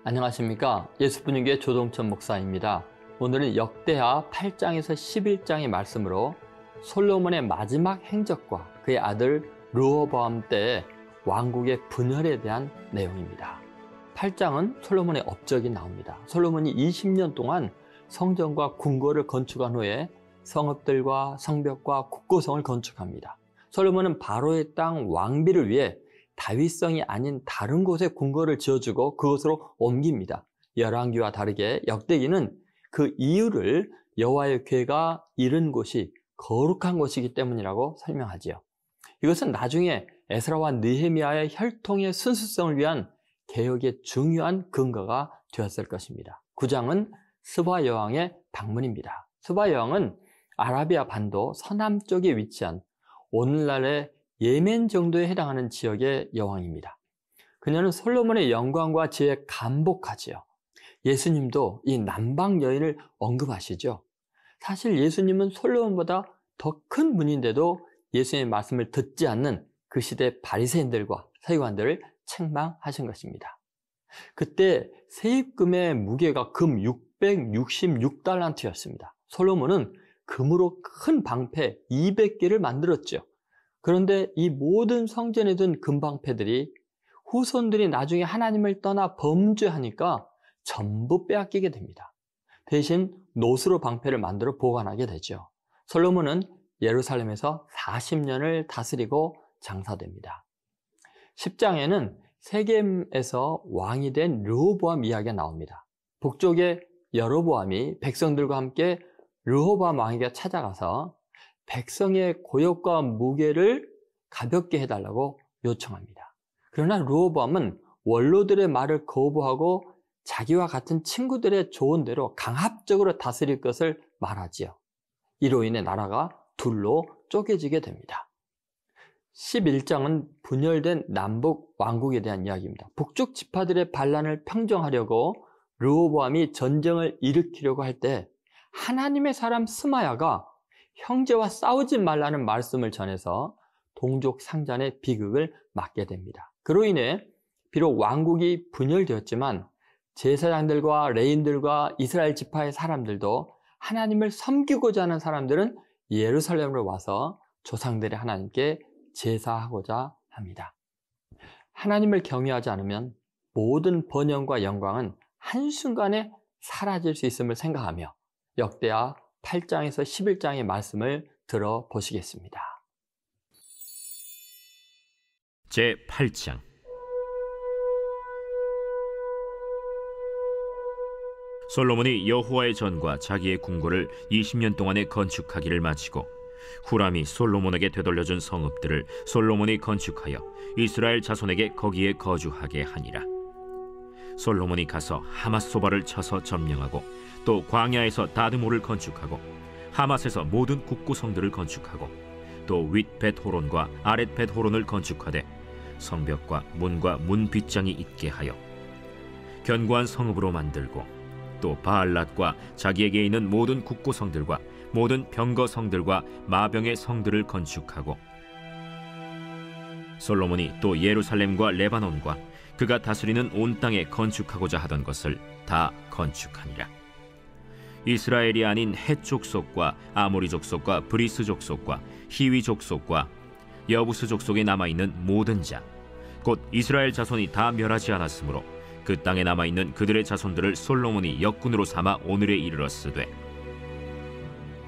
안녕하십니까. 예수분위기의 조동천 목사입니다. 오늘은 역대하 8장에서 11장의 말씀으로 솔로몬의 마지막 행적과 그의 아들 르호보암 때의 왕국의 분열에 대한 내용입니다. 8장은 솔로몬의 업적이 나옵니다. 솔로몬이 20년 동안 성전과 궁궐을 건축한 후에 성읍들과 성벽과 국고성을 건축합니다. 솔로몬은 바로의 땅 왕비를 위해 다윗성이 아닌 다른 곳에 궁궐을 지어주고 그곳으로 옮깁니다. 열왕기와 다르게 역대기는 그 이유를 여호와의 궤가 이른 곳이 거룩한 곳이기 때문이라고 설명하지요. 이것은 나중에 에스라와 느헤미야의 혈통의 순수성을 위한 개혁의 중요한 근거가 되었을 것입니다. 9장은 스바 여왕의 방문입니다. 스바 여왕은 아라비아 반도 서남쪽에 위치한 오늘날의 예멘 정도에 해당하는 지역의 여왕입니다. 그녀는 솔로몬의 영광과 지혜에 감복하지요. 예수님도 이 남방 여인을 언급하시죠. 사실 예수님은 솔로몬보다 더 큰 분인데도 예수님의 말씀을 듣지 않는 그 시대 바리새인들과 서기관들을 책망하신 것입니다. 그때 세입금의 무게가 금 666달란트였습니다. 솔로몬은 금으로 큰 방패 200개를 만들었죠. 그런데 이 모든 성전에 둔 금방패들이 후손들이 나중에 하나님을 떠나 범죄하니까 전부 빼앗기게 됩니다. 대신 노수로 방패를 만들어 보관하게 되죠. 솔로몬은 예루살렘에서 40년을 다스리고 장사됩니다. 10장에는 세겜에서 왕이 된 르호보암 이야기가 나옵니다. 북쪽의 여로보암이 백성들과 함께 르호보암 왕에게 찾아가서 백성의 고역과 무게를 가볍게 해달라고 요청합니다. 그러나 르호보암은 원로들의 말을 거부하고 자기와 같은 친구들의 조언대로 강압적으로 다스릴 것을 말하지요. 이로 인해 나라가 둘로 쪼개지게 됩니다. 11장은 분열된 남북 왕국에 대한 이야기입니다. 북쪽 지파들의 반란을 평정하려고 르호보암이 전쟁을 일으키려고 할 때 하나님의 사람 스마야가 형제와 싸우지 말라는 말씀을 전해서 동족 상잔의 비극을 막게 됩니다. 그로 인해 비록 왕국이 분열되었지만 제사장들과 레인들과 이스라엘 지파의 사람들도 하나님을 섬기고자 하는 사람들은 예루살렘으로 와서 조상들의 하나님께 제사하고자 합니다. 하나님을 경외하지 않으면 모든 번영과 영광은 한순간에 사라질 수 있음을 생각하며 역대하 8장에서 11장의 말씀을 들어보시겠습니다. 제8장 솔로몬이 여호와의 전과 자기의 궁궐을 20년 동안에 건축하기를 마치고 후람이 솔로몬에게 되돌려준 성읍들을 솔로몬이 건축하여 이스라엘 자손에게 거기에 거주하게 하니라. 솔로몬이 가서 하맛소바를 쳐서 점령하고 또 광야에서 다드모를 건축하고 하맛에서 모든 국고성들을 건축하고 또 윗 벳호론과 아랫 벳호론을 건축하되 성벽과 문과 문 빗장이 있게 하여 견고한 성읍으로 만들고 또 바알랏과 자기에게 있는 모든 국고성들과 모든 병거성들과 마병의 성들을 건축하고 솔로몬이 또 예루살렘과 레바논과 그가 다스리는 온 땅에 건축하고자 하던 것을 다 건축하니라. 이스라엘이 아닌 헷 족속과 아모리 족속과 브리스 족속과 히위 족속과 여부스 족속에 남아있는 모든 자 곧 이스라엘 자손이 다 멸하지 않았으므로 그 땅에 남아있는 그들의 자손들을 솔로몬이 역군으로 삼아 오늘에 이르렀으되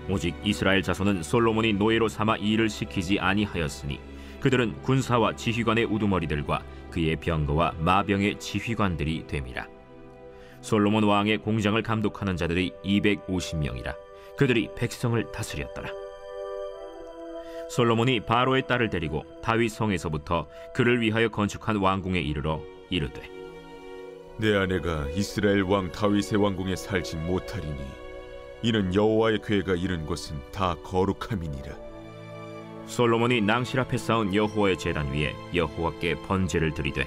오직 이스라엘 자손은 솔로몬이 노예로 삼아 이 일을 시키지 아니하였으니 그들은 군사와 지휘관의 우두머리들과 그의 병거와 마병의 지휘관들이 됨이라. 솔로몬 왕의 공장을 감독하는 자들이 250명이라. 그들이 백성을 다스렸더라. 솔로몬이 바로의 딸을 데리고 다윗 성에서부터 그를 위하여 건축한 왕궁에 이르러 이르되 내 아내가 이스라엘 왕 다윗의 왕궁에 살지 못하리니 이는 여호와의 궤가 이른 곳은 다 거룩함이니라. 솔로몬이 낭실 앞에 쌓은 여호와의 제단 위에 여호와께 번제를 드리되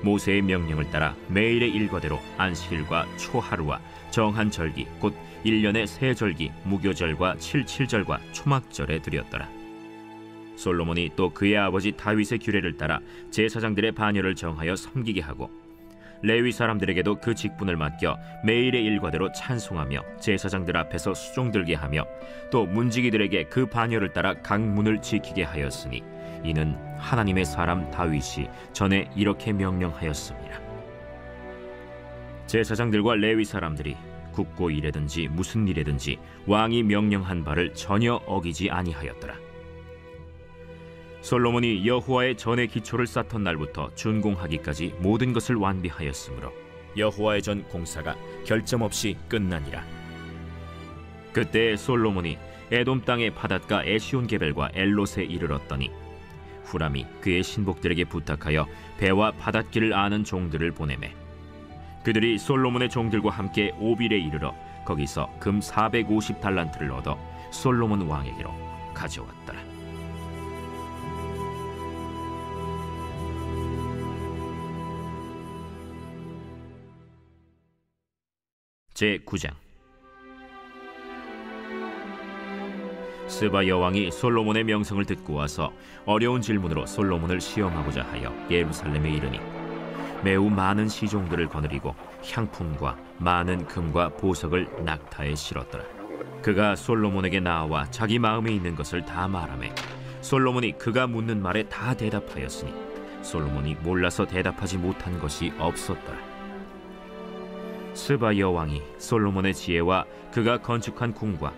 모세의 명령을 따라 매일의 일과대로 안식일과 초하루와 정한 절기 곧 1년의 세 절기 무교절과 칠칠절과 초막절에 드렸더라. 솔로몬이 또 그의 아버지 다윗의 규례를 따라 제사장들의 반열을 정하여 섬기게 하고 레위 사람들에게도 그 직분을 맡겨 매일의 일과대로 찬송하며 제사장들 앞에서 수종 들게 하며 또 문지기들에게 그 반열을 따라 각 문을 지키게 하였으니 이는 하나님의 사람 다윗이 전에 이렇게 명령하였습니다. 제사장들과 레위 사람들이 국고 일에든지 무슨 일에든지 왕이 명령한 바를 전혀 어기지 아니하였더라. 솔로몬이 여호와의 전의 기초를 쌓던 날부터 준공하기까지 모든 것을 완비하였으므로 여호와의 전 공사가 결점 없이 끝나니라. 그때 솔로몬이 에돔 땅의 바닷가 에시온게벨과 엘롯에 이르렀더니 후람이 그의 신복들에게 부탁하여 배와 바닷길을 아는 종들을 보내매 그들이 솔로몬의 종들과 함께 오빌에 이르러 거기서 금 450달란트를 얻어 솔로몬 왕에게로 가져왔더라. 제9장. 스바 여왕이 솔로몬의 명성을 듣고 와서 어려운 질문으로 솔로몬을 시험하고자 하여 예루살렘에 이르니 매우 많은 시종들을 거느리고 향품과 많은 금과 보석을 낙타에 실었더라. 그가 솔로몬에게 나와 자기 마음에 있는 것을 다 말하매 솔로몬이 그가 묻는 말에 다 대답하였으니 솔로몬이 몰라서 대답하지 못한 것이 없었더라. 스바 여왕이 솔로몬의 지혜와 그가 건축한 궁과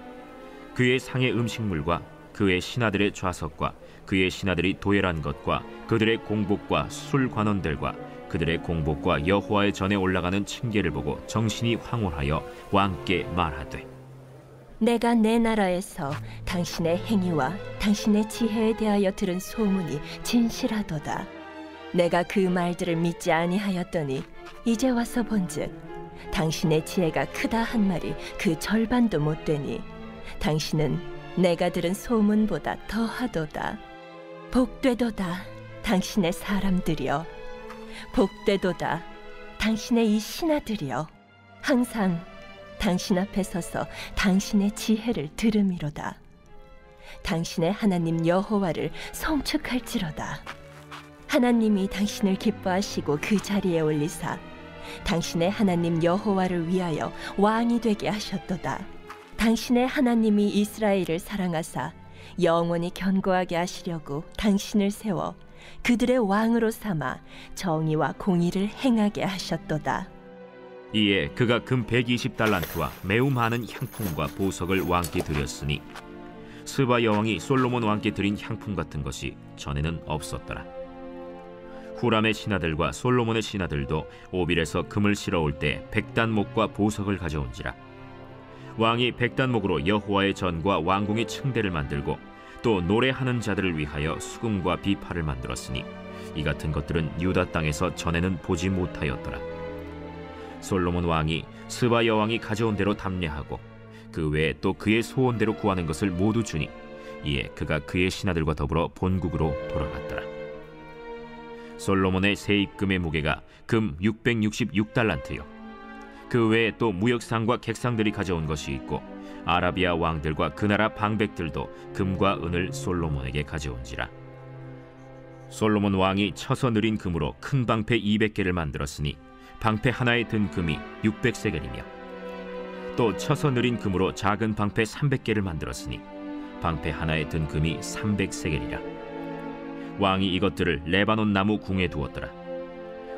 그의 상의 음식물과 그의 신하들의 좌석과 그의 신하들이 도열한 것과 그들의 공복과 술 관원들과 그들의 공복과 여호와의 전에 올라가는 층계를 보고 정신이 황홀하여 왕께 말하되 내가 내 나라에서 당신의 행위와 당신의 지혜에 대하여 들은 소문이 진실하도다. 내가 그 말들을 믿지 아니하였더니 이제 와서 본즉 당신의 지혜가 크다 한 말이 그 절반도 못 되니 당신은 내가 들은 소문보다 더하도다. 복되도다 당신의 사람들이여, 복되도다 당신의 이 신하들이여, 항상 당신 앞에 서서 당신의 지혜를 들음이로다. 당신의 하나님 여호와를 송축할지로다. 하나님이 당신을 기뻐하시고 그 자리에 올리사 당신의 하나님 여호와를 위하여 왕이 되게 하셨도다. 당신의 하나님이 이스라엘을 사랑하사 영원히 견고하게 하시려고 당신을 세워 그들의 왕으로 삼아 정의와 공의를 행하게 하셨도다. 이에 그가 금 120달란트와 매우 많은 향품과 보석을 왕께 드렸으니 스바 여왕이 솔로몬 왕께 드린 향품 같은 것이 전에는 없었더라. 후람의 신하들과 솔로몬의 신하들도 오빌에서 금을 실어올 때 백단목과 보석을 가져온지라. 왕이 백단목으로 여호와의 전과 왕궁의 층대를 만들고 또 노래하는 자들을 위하여 수금과 비파를 만들었으니 이 같은 것들은 유다 땅에서 전에는 보지 못하였더라. 솔로몬 왕이 스바 여왕이 가져온 대로 담례하고 그 외에 또 그의 소원대로 구하는 것을 모두 주니 이에 그가 그의 신하들과 더불어 본국으로 돌아갔더라. 솔로몬의 세입금의 무게가 금 666달란트요 그 외에 또 무역상과 객상들이 가져온 것이 있고 아라비아 왕들과 그 나라 방백들도 금과 은을 솔로몬에게 가져온지라. 솔로몬 왕이 쳐서 느린 금으로 큰 방패 200개를 만들었으니 방패 하나에 든 금이 600세겔이며 또 쳐서 느린 금으로 작은 방패 300개를 만들었으니 방패 하나에 든 금이 300세겔이라. 왕이 이것들을 레바논 나무 궁에 두었더라.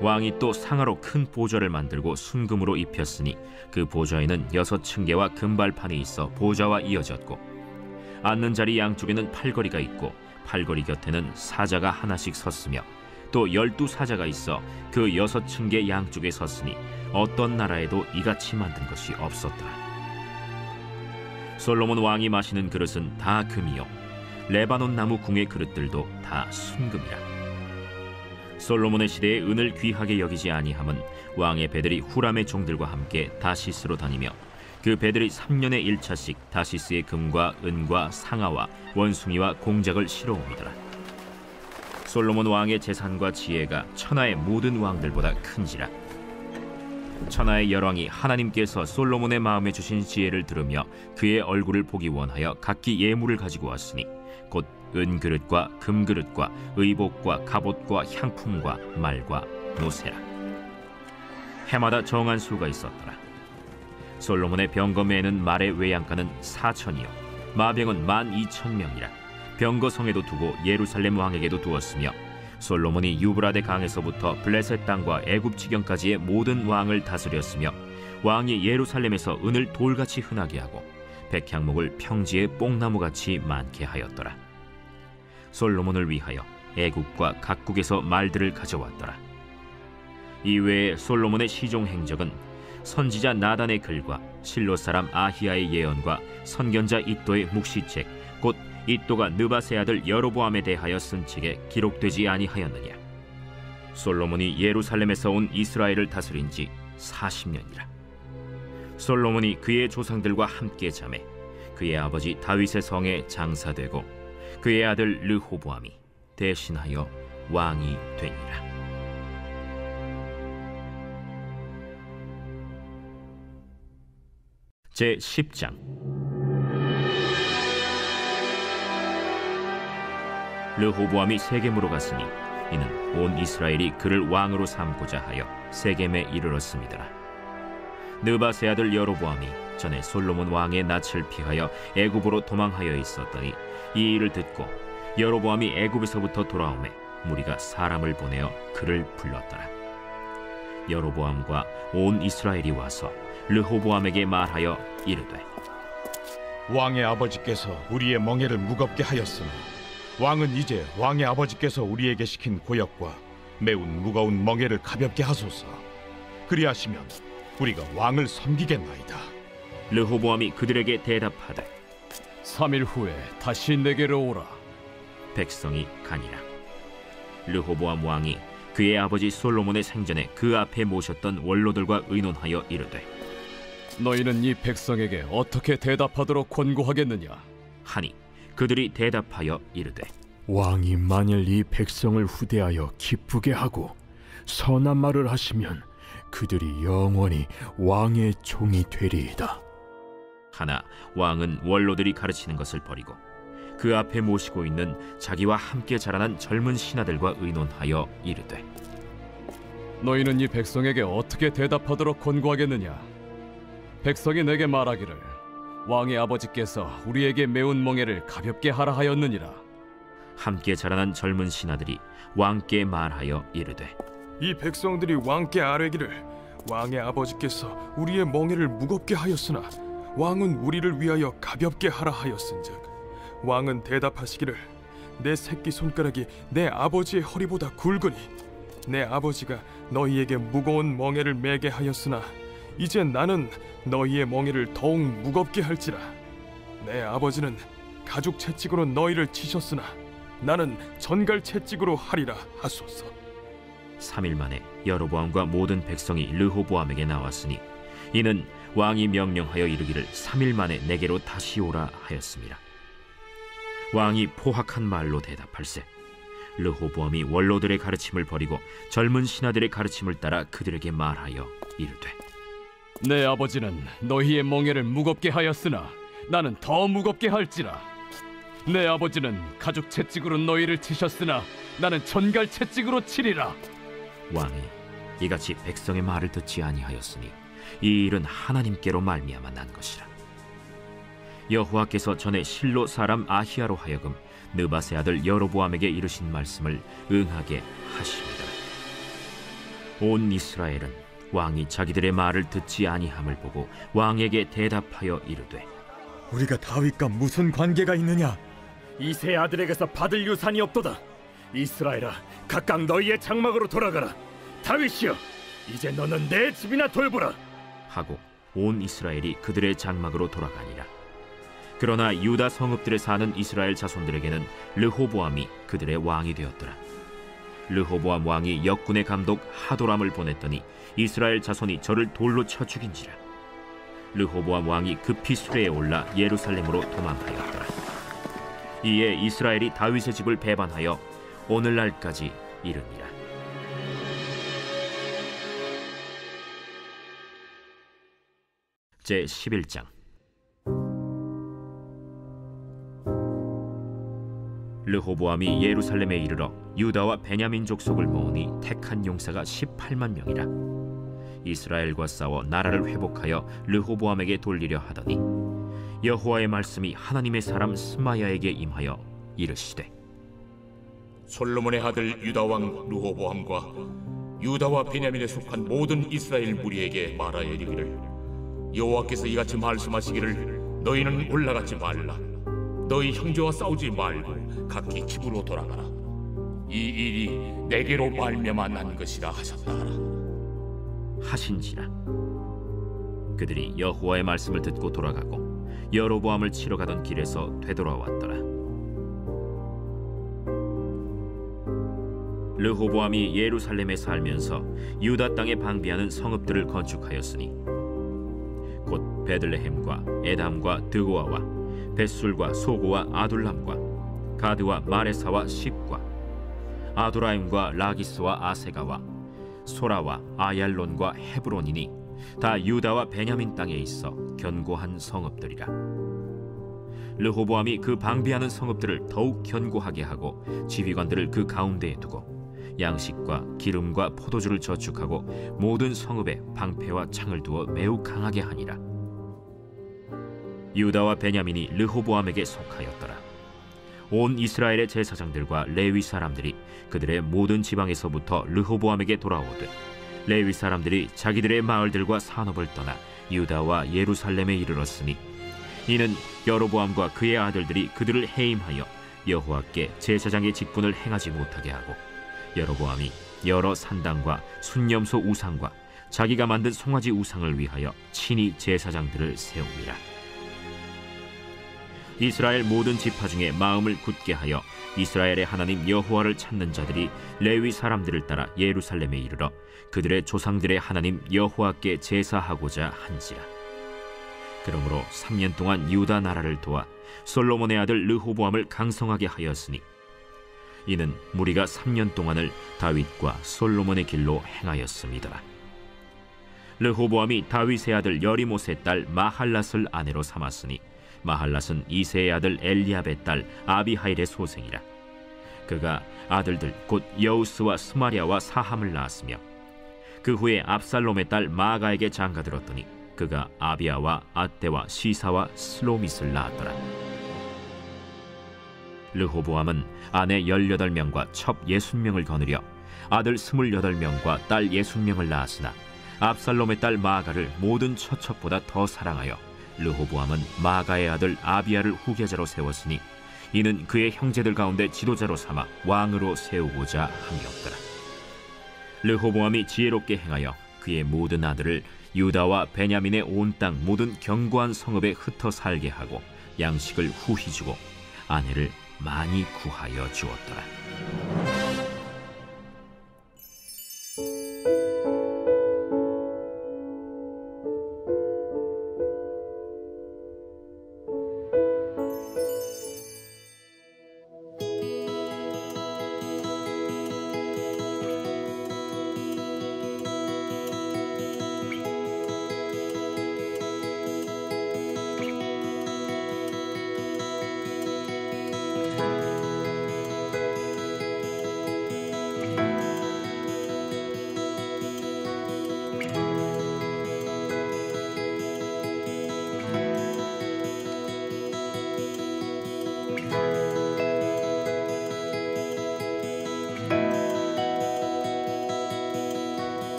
왕이 또 상하로 큰 보좌를 만들고 순금으로 입혔으니 그 보좌에는 6층계와 금발판이 있어 보좌와 이어졌고 앉는 자리 양쪽에는 팔걸이가 있고 팔걸이 곁에는 사자가 하나씩 섰으며 또 12사자가 있어 그 6층계 양쪽에 섰으니 어떤 나라에도 이같이 만든 것이 없었더라. 솔로몬 왕이 마시는 그릇은 다 금이요 레바논 나무 궁의 그릇들도 다 순금이라. 솔로몬의 시대에 은을 귀하게 여기지 아니함은 왕의 배들이 후람의 종들과 함께 다시스로 다니며 그 배들이 3년에 1차씩 다시스의 금과 은과 상아와 원숭이와 공작을 실어옵니더라. 솔로몬 왕의 재산과 지혜가 천하의 모든 왕들보다 큰지라. 천하의 열왕이 하나님께서 솔로몬의 마음에 주신 지혜를 들으며 그의 얼굴을 보기 원하여 각기 예물을 가지고 왔으니 곧 은그릇과 금그릇과 의복과 갑옷과 향품과 말과 노새라. 해마다 정한 수가 있었더라. 솔로몬의 병거매는 말의 외양간은 4천이요 마병은 12,000명이라. 병거성에도 두고 예루살렘 왕에게도 두었으며 솔로몬이 유브라데 강에서부터 블레셋 땅과 애굽 지경까지의 모든 왕을 다스렸으며 왕이 예루살렘에서 은을 돌같이 흔하게 하고 백향목을 평지에 뽕나무같이 많게 하였더라. 솔로몬을 위하여 애국과 각국에서 말들을 가져왔더라. 이외에 솔로몬의 시종 행적은 선지자 나단의 글과 실로 사람 아히야의 예언과 선견자 이도의 묵시책 곧 이도가 느바세 아들 여로보암에 대하여 쓴 책에 기록되지 아니하였느냐. 솔로몬이 예루살렘에서 온 이스라엘을 다스린 지 40년이라. 솔로몬이 그의 조상들과 함께 자매 그의 아버지 다윗의 성에 장사되고 그의 아들 르호보암이 대신하여 왕이 되니라. 제 10장. 르호보암이 세겜으로 갔으니 이는 온 이스라엘이 그를 왕으로 삼고자 하여 세겜에 이르렀음이더라. 느바세 아들 여로보암이 전에 솔로몬 왕의 낯을 피하여 애굽으로 도망하여 있었더니 이 일을 듣고 여로보암이 애굽에서부터 돌아오매 무리가 사람을 보내어 그를 불렀더라. 여로보암과 온 이스라엘이 와서 르호보암에게 말하여 이르되 왕의 아버지께서 우리의 멍에를 무겁게 하였으나 왕은 이제 왕의 아버지께서 우리에게 시킨 고역과 매운 무거운 멍에를 가볍게 하소서. 그리하시면 우리가 왕을 섬기겠나이다. 르호보암이 그들에게 대답하되 3일 후에 다시 내게로 오라. 백성이 가니라. 르호보암 왕이 그의 아버지 솔로몬의 생전에 그 앞에 모셨던 원로들과 의논하여 이르되 너희는 이 백성에게 어떻게 대답하도록 권고하겠느냐? 하니 그들이 대답하여 이르되 왕이 만일 이 백성을 후대하여 기쁘게 하고 선한 말을 하시면 그들이 영원히 왕의 종이 되리이다. 하나 왕은 원로들이 가르치는 것을 버리고 그 앞에 모시고 있는 자기와 함께 자라난 젊은 신하들과 의논하여 이르되 너희는 이 백성에게 어떻게 대답하도록 권고하겠느냐? 백성이 내게 말하기를 왕의 아버지께서 우리에게 매운 멍에를 가볍게 하라 하였느니라. 함께 자라난 젊은 신하들이 왕께 말하여 이르되 이 백성들이 왕께 아뢰기를 왕의 아버지께서 우리의 멍에를 무겁게 하였으나 왕은 우리를 위하여 가볍게 하라 하였은즉 왕은 대답하시기를 내 새끼 손가락이 내 아버지의 허리보다 굵으니 내 아버지가 너희에게 무거운 멍에를 매게 하였으나 이제 나는 너희의 멍에를 더욱 무겁게 할지라. 내 아버지는 가죽 채찍으로 너희를 치셨으나 나는 전갈 채찍으로 하리라 하소서. 3일 만에 여로보암과 모든 백성이 르호보암에게 나왔으니 이는 왕이 명령하여 이르기를 3일 만에 내게로 다시 오라 하였습니다. 왕이 포악한 말로 대답할세 르호보암이 원로들의 가르침을 버리고 젊은 신하들의 가르침을 따라 그들에게 말하여 이르되 내 아버지는 너희의 멍에를 무겁게 하였으나 나는 더 무겁게 할지라. 내 아버지는 가죽 채찍으로 너희를 치셨으나 나는 전갈 채찍으로 치리라. 왕이 이같이 백성의 말을 듣지 아니하였으니 이 일은 하나님께로 말미암아 난 것이라. 여호와께서 전에 실로 사람 아히야로 하여금 느바세 아들 여로보암에게 이르신 말씀을 응하게 하십니다. 온 이스라엘은 왕이 자기들의 말을 듣지 아니함을 보고 왕에게 대답하여 이르되 우리가 다윗과 무슨 관계가 있느냐? 이세 아들에게서 받을 유산이 없도다. 이스라엘아, 각각 너희의 장막으로 돌아가라. 다윗이여, 이제 너는 내 집이나 돌보라. 하고 온 이스라엘이 그들의 장막으로 돌아가니라. 그러나 유다 성읍들에 사는 이스라엘 자손들에게는 르호보암이 그들의 왕이 되었더라. 르호보암 왕이 역군의 감독 하도람을 보냈더니 이스라엘 자손이 저를 돌로 쳐 죽인지라. 르호보암 왕이 급히 수레에 올라 예루살렘으로 도망하였더라. 이에 이스라엘이 다윗의 집을 배반하여 오늘날까지 이르니라. 제 11장. 르호보암이 예루살렘에 이르러 유다와 베냐민 족속을 모으니 택한 용사가 18만 명이라. 이스라엘과 싸워 나라를 회복하여 르호보암에게 돌리려 하더니 여호와의 말씀이 하나님의 사람 스마야에게 임하여 이르시되 솔로몬의 아들 유다 왕 르호보암과 유다와 베냐민에 속한 모든 이스라엘 무리에게 말하여 이르기를 여호와께서 이같이 말씀하시기를 너희는 올라가지 말라 너희 형제와 싸우지 말고 각기 집으로 돌아가라 이 일이 내게로 말미암아 난 것이라 하셨다 하라 하신지라. 그들이 여호와의 말씀을 듣고 돌아가고 여로보암을 치러 가던 길에서 되돌아왔더라. 르호보암이 예루살렘에 살면서 유다 땅에 방비하는 성읍들을 건축하였으니 곧 베들레헴과 에담과 드고아와 벳술과 소고와 아둘람과 가드와 마레사와 십과 아도라임과 라기스와 아세가와 소라와 아얄론과 헤브론이니 다 유다와 베냐민 땅에 있어 견고한 성읍들이라. 르호보암이 그 방비하는 성읍들을 더욱 견고하게 하고 지휘관들을 그 가운데에 두고 양식과 기름과 포도주를 저축하고 모든 성읍에 방패와 창을 두어 매우 강하게 하니라. 유다와 베냐민이 르호보암에게 속하였더라. 온 이스라엘의 제사장들과 레위 사람들이 그들의 모든 지방에서부터 르호보암에게 돌아오되 레위 사람들이 자기들의 마을들과 산업을 떠나 유다와 예루살렘에 이르렀으니 이는 여로보암과 그의 아들들이 그들을 해임하여 여호와께 제사장의 직분을 행하지 못하게 하고 여로보암이 여러 산당과 순념소 우상과 자기가 만든 송아지 우상을 위하여 친히 제사장들을 세웁니다. 이스라엘 모든 지파 중에 마음을 굳게 하여 이스라엘의 하나님 여호와를 찾는 자들이 레위 사람들을 따라 예루살렘에 이르러 그들의 조상들의 하나님 여호와께 제사하고자 한지라. 그러므로 3년 동안 유다 나라를 도와 솔로몬의 아들 르호보암을 강성하게 하였으니 이는 무리가 3년 동안을 다윗과 솔로몬의 길로 행하였습니다. 르호보암이 다윗의 아들 여리못의 딸 마할랏을 아내로 삼았으니 마할랏은 이새의 아들 엘리압의 딸 아비하일의 소생이라. 그가 아들들 곧 여우스와 스마랴와 사함을 낳았으며 그 후에 압살롬의 딸 마아가에게 장가들었더니 그가 아비아와 아떼와 시사와 슬로밋을 낳았더라. 르호보암은 아내 18명과 첩 60명을 거느려 아들 28명과 딸 60명을 낳았으나 압살롬의 딸 마아가를 모든 처첩보다 더 사랑하여 르호보암은 마아가의 아들 아비아를 후계자로 세웠으니 이는 그의 형제들 가운데 지도자로 삼아 왕으로 세우고자 함이었더라. 르호보암이 지혜롭게 행하여 그의 모든 아들을 유다와 베냐민의 온 땅 모든 견고한 성읍에 흩어 살게 하고 양식을 후히 주고 아내를 많이 구하여 주었더라.